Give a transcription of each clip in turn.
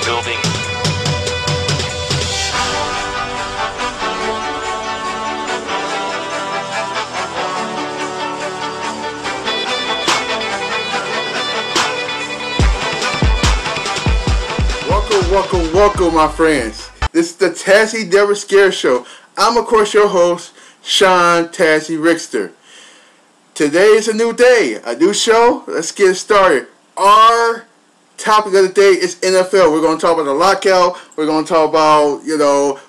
building. Welcome, my friends. This is the Tazzy Never Scared Show. I'm, of course, your host, Sean Tazzy Rickster. Today is a new day, a new show. Let's get started. Our topic of the day is NFL. We're going to talk about the lockout. We're going to talk about,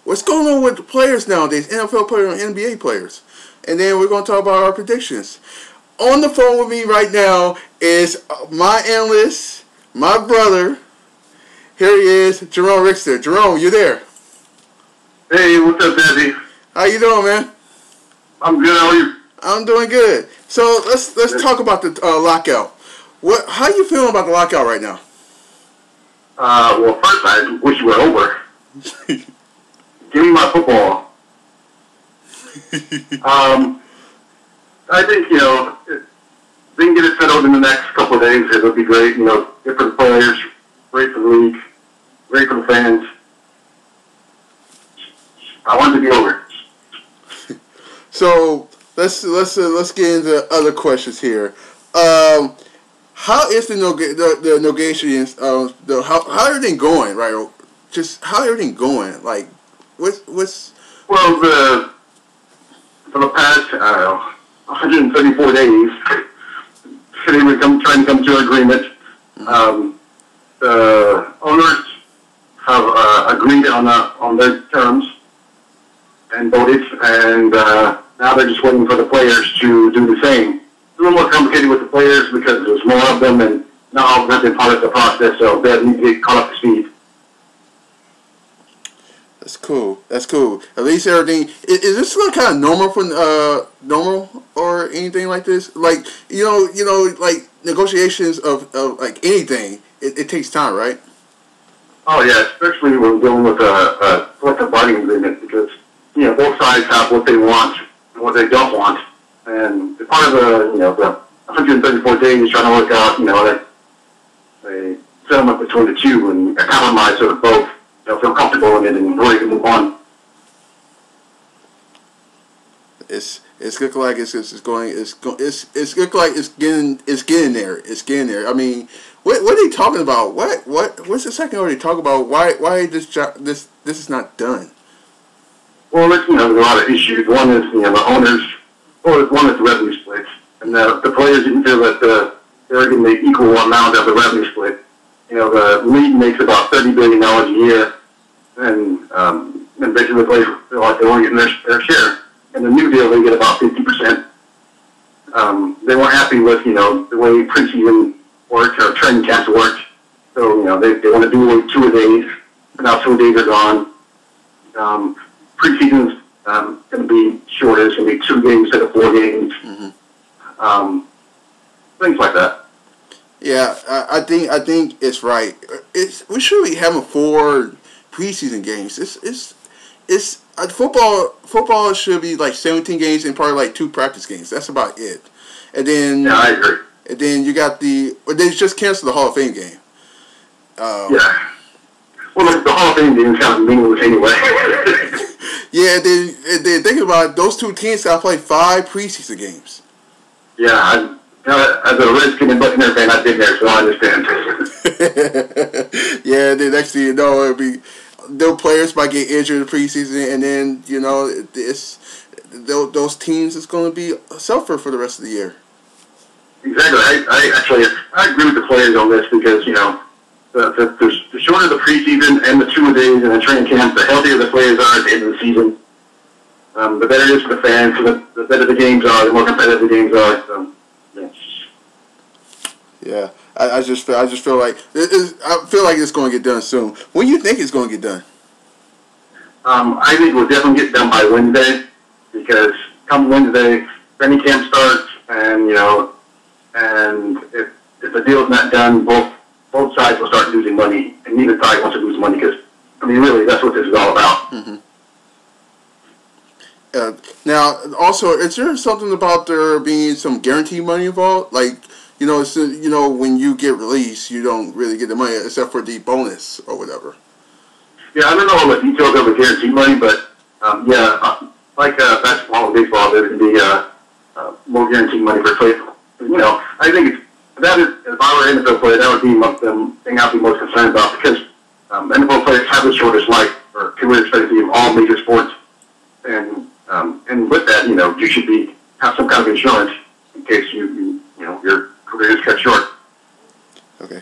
what's going on with the players nowadays, NFL players and NBA players. And then we're going to talk about our predictions. On the phone with me right now is my analyst, my brother. Here he is, Jerome Rickster. Jerome, you there? Hey, what's up, Daddy? How you doing, man? I'm good. How are you? I'm doing good. So let's talk about the lockout. How you feeling about the lockout right now? Well, first, I wish you were over. Give me my football. I think, if we can get it settled in the next couple of days, it would be great. Different players, great for the league, great for the fans. I want it to be over. So let's get into other questions here. How is the negotiations? How everything going? Right? Just how everything going? Like what's? Well, for the past 134 days, they were trying to come to an agreement. The owners have agreed on their terms and voted, and now they're just waiting for the players to do the same. It's a little more complicated with the players because there's more of them, and not all of them have been part of the process, so they need to get caught up to speed. That's cool. At least everything is this like kind of normal for normal or anything like this. Like like negotiations of like anything. It takes time, right? Oh yeah, especially when dealing with a collective bargaining agreement because both sides have what they want and what they don't want, and part of the 134 days trying to work out a settlement between the two and a compromise so that both feel comfortable in it and ready to move on. It's looking like it's looking like it's getting there. It's getting there. I mean, what are they talking about? What's the second already talk about? Why this is not done? Well, there's a lot of issues. One is the owners, or one is the revenue split, and the players didn't feel that they're getting the equal amount of the revenue split. The league makes about $30 billion a year, and basically the players feel like they're only getting their share. In the new deal, they get about 50%. They weren't happy with, the way preseason worked or training camps worked. So, they want to do 2 a days. And now 2 days are gone. Preseason's going to be shorter. It's going to be 2 games instead of 4 games. Mm-hmm. Things like that. Yeah, I think it's right. We should be having 4 preseason games. It's football should be like 17 games and probably like 2 practice games. That's about it. And then yeah, I agree. And then you got they just canceled the Hall of Fame game. Yeah. Well, the Hall of Fame game is kind of meaningless anyway. Yeah, they think about it, those 2 teams got to play 5 preseason games. Yeah, as a Redskin and Buccaneer fan, I've been there, so I understand. Yeah, the next thing you know, it'll be their players might get injured in the preseason, and then those teams is going to be suffer for the rest of the year. Exactly. I agree with the players on this because the shorter the preseason and the 2 days and the training camp, the healthier the players are at the end of the season. The better it is for the fans. The better the games are, the more competitive the games are. So, yeah. I just feel like it's going to get done soon. When do you think it's going to get done? I think we'll definitely get done by Wednesday because come Wednesday, training camp starts, and if the deal's not done, both sides will start losing money, and neither side wants to lose money because really that's what this is all about. Mm-hmm. Now, also, is there something about there being some guaranteed money involved? Like, when you get released, you don't really get the money except for the bonus or whatever. Yeah, I don't know all the details of the guaranteed money, but like basketball and baseball, there can be more guaranteed money for players. I think if I were an NFL player, that would be the thing I'd be most concerned about because NFL players have the shortest life or career expectancy of all major sports, and with that, you should have some kind of insurance in case your career is cut short. Okay.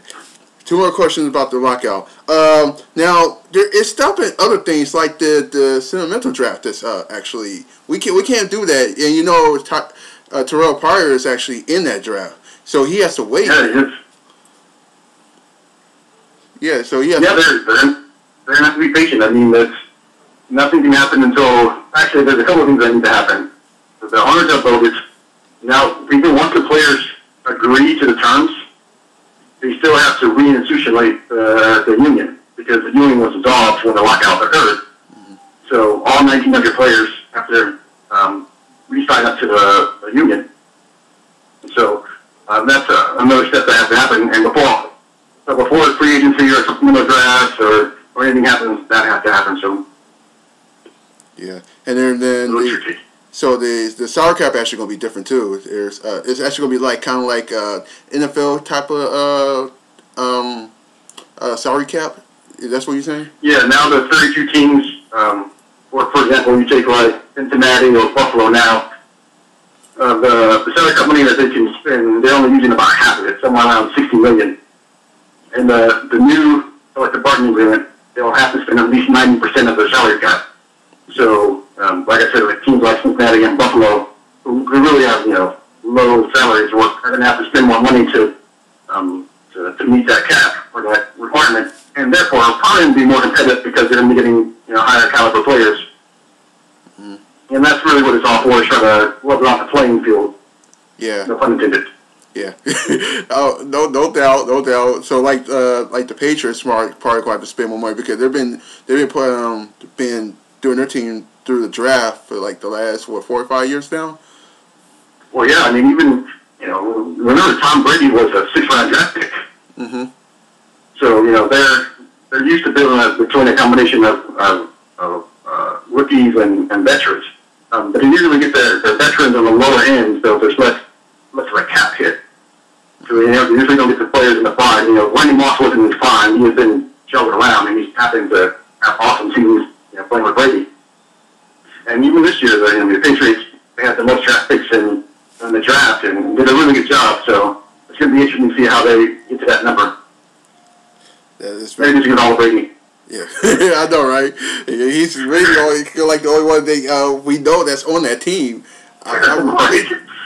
2 more questions about the lockout. Now there is stopping other things like the sentimental draft. That's actually we can't do that, and Terrell Pryor is actually in that draft, so he has to wait. Yeah, so he has. Yeah, they're gonna have to be patient. I mean, nothing can happen until actually there's a couple of things that need to happen. The owners have voted. Now, even once the players agree to the terms, they still have to reinstitutionate the union because the union was dissolved when the lockout occurred. Mm-hmm. So all 1,900 players have to re-sign up to the union. So that's another step that has to happen. And before the free agency or supplemental drafts or anything happens, that has to happen. So yeah, and then the salary cap actually going to be different too. It's actually going to be kind of like NFL type of salary cap. That's what you're saying? Yeah. Now the 32 teams, for example, you take like Cincinnati or Buffalo now. The salary cap money that they can spend, they're only using about half of it, somewhere around $60 million. And the new collective bargaining agreement, they'll have to spend at least 90% of their salary cap. So, like I said, like teams like Cincinnati and Buffalo, who really have low salaries, are going to have to spend more money to meet that cap or that requirement, and therefore probably be more competitive because they're going to be getting higher caliber players. Mm-hmm. And that's really what it's all for, is trying to level out the playing field. Yeah. No pun intended. Yeah. Oh, no doubt. So like the Patriots probably going to have to spend more money because they've been doing their team through the draft for like the last 4 or 5 years now. Well, yeah. I mean, even remember Tom Brady was a 6th-round draft pick. Mm-hmm. So they're used to building between a combination of rookies and veterans. But they usually get their veterans on the lower end, so there's less of a cap hit. So they usually don't get the players in the prime. Randy Moss wasn't in his prime. He has been juggled around, and he's happened to have awesome seasons playing with Brady. And even this year, the Patriots, they had the most draft picks in the draft and did a really good job. So it's going to be interesting to see how they get to that number. That is very good all Brady. Yeah, I know, right? He's really the only one we know that's on that team. I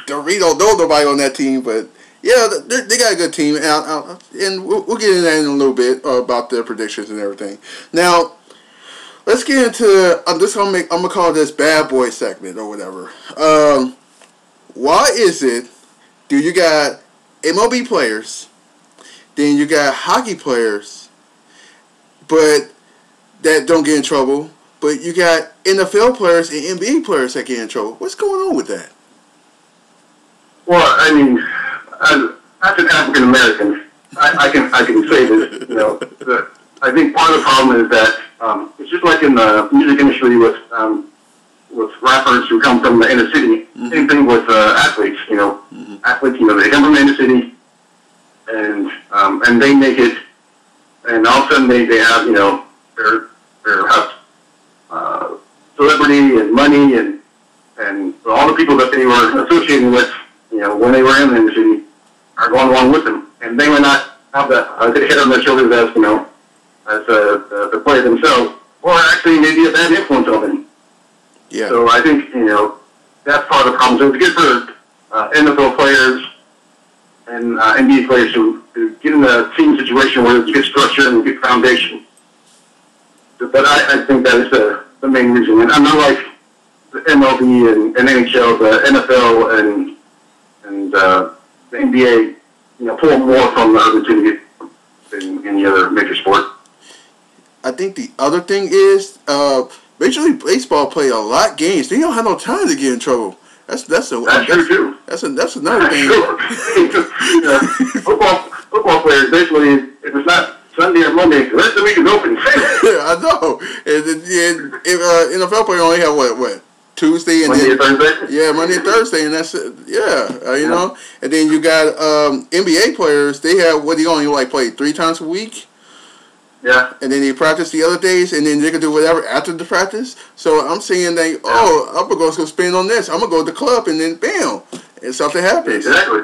really don't know nobody on that team, but yeah, they got a good team, and we'll get into that in a little bit about their predictions and everything. Now, let's get into. I'm gonna call this bad boy segment or whatever. Why is it? Do you got MLB players, then you got hockey players, but that don't get in trouble, but you got NFL players and NBA players that get in trouble? What's going on with that? Well, I mean, as an African American, I can say this. I think part of the problem is that it's just like in the music industry with rappers who come from the inner city. Mm-hmm. Same thing with athletes. Mm-hmm. Athletes, they come from the inner city, and they make it, and all of a sudden they have their have celebrity and money and all the people that they were associating with, when they were in the inner city, are going along with them, and they may not have the head on their shoulders as the player themselves, or actually maybe a bad influence on them. Yeah. So I think that's part of the problem. So it's good for NFL players and NBA players to get in a team situation where there's good structure and good foundation. But I think that is the main reason. And unlike the MLB and NHL, the NFL and the NBA, pull more from the other team than any other major sport. I think the other thing is, Major League Baseball play a lot of games. They don't have no time to get in trouble. That's true too. That's another thing. Sure. Football players basically, if it's not Sunday or Monday, the rest of the week is open. I know. And NFL players only have what Tuesday and Monday and Thursday. Yeah, Monday and Thursday, and that's it. Yeah, you know. And then you got NBA players. They have what they only like play 3 times a week. Yeah. And then they practice the other days, and then they can do whatever after the practice. So I'm saying that, I'm going to go spend on this. I'm going to go to the club, and then bam, and something happens. Exactly.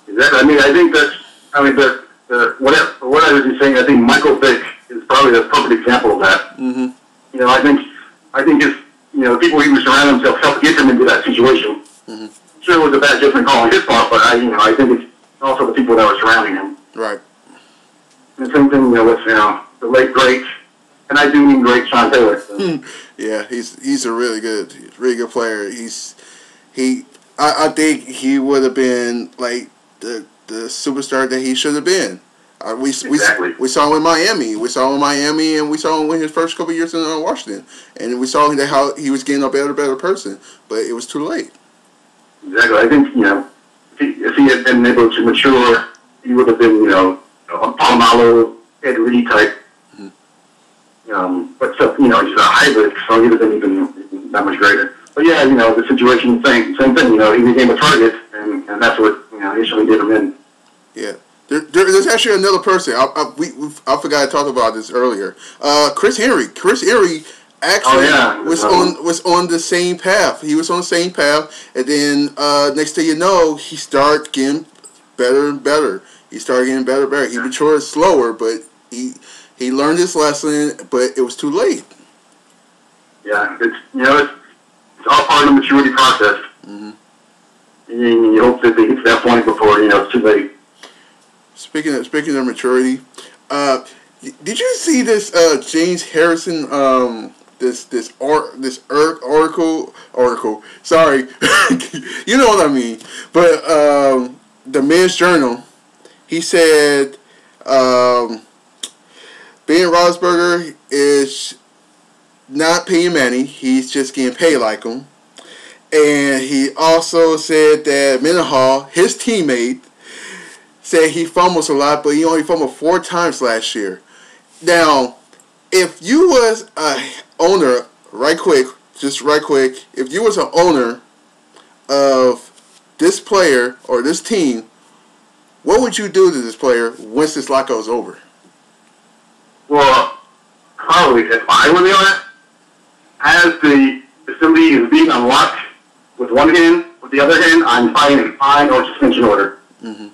I mean, I think what I was just saying, I think Michael Vick is probably the perfect example of that. Mm-hmm. You know, I think if, the people he was surrounding himself helped get him into that situation. Mm-hmm. Sure, it was a bad judgment call on his part, but I think it's also the people that were surrounding him. Right. And the same thing, with the late great, and I do mean great, Sean Taylor. So. Yeah, he's a really good player. I think he would have been like the superstar that he should have been. We saw him in Miami. We saw him in Miami, and we saw him in his first couple of years in Washington. And we saw how he was getting a better person, but it was too late. Exactly. I think if he had been able to mature, he would have been a Palomalo, Ed Reed type. Mm-hmm. But so he's a hybrid, so he would have been even that much greater. But yeah, the situation, same thing. He became a target, and that's what initially did him in. Yeah. There's actually another person. I forgot to talk about this earlier. Chris Henry. Chris Henry actually was on the same path. He was on the same path, and then next thing you know, he started getting better and better. He started getting better and better. He matured slower, but he learned his lesson, but it was too late. Yeah, it's all part of the maturity process. Mm-hmm. And you hope that they get to that point before it's too late. Speaking of maturity, did you see this James Harrison this article? Sorry, you know what I mean. But the Men's Journal, he said Ben Roethlisberger is not paying Manny. He's just getting paid like him. And he also said that Mendenhall, his teammate, said he fumbles a lot, but he only fumbled 4 times last year. Now, if you was a owner, right quick, if you was an owner of this player or this team, what would you do to this player once this lockout is over? Well, probably if I were the owner, as the facility is being unlocked with one hand, with the other hand, I'm filing a fine or suspension order. Mm-hmm.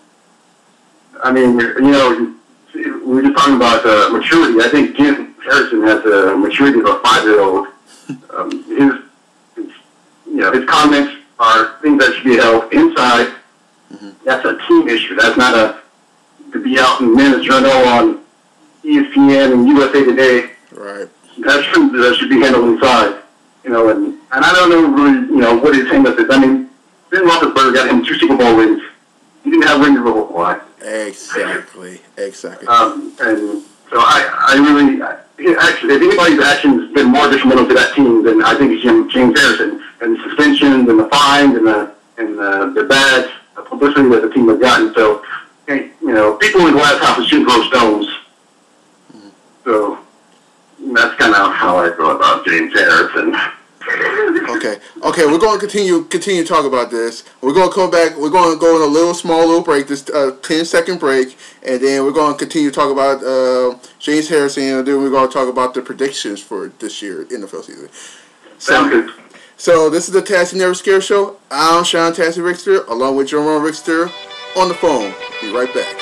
I mean, we were just talking about maturity. I think Jim Harrison has a maturity of a 5-year-old. His comments are things that should be held inside. Mm-hmm. That's a team issue. That's not to be out in Men's Journal on ESPN and USA Today. Right. That should be handled inside. And I don't know really, what his hang-up is. I mean, Ben Roethlisberger got him 2 Super Bowl rings. He didn't have rings of a whole lot. Exactly. And so I really, actually, if anybody's actions has been more detrimental to that team, then I think it's James Harrison. And the suspensions and the fines and the bad publicity that the team has gotten. So, people in glass houses shouldn't throw stones. Mm-hmm. So that's kind of how I feel about James Harrison. Okay. We're going to continue to talk about this. We're going to come back. We're going to go on a small little break, this 10-second break, and then we're going to continue to talk about James Harrison, and then we're going to talk about the predictions for this year NFL season. Sounds good. So this is the Tassie Never Scared Show. I'm Sean Tassie Rickster, along with Jerome Rickster on the phone. Be right back.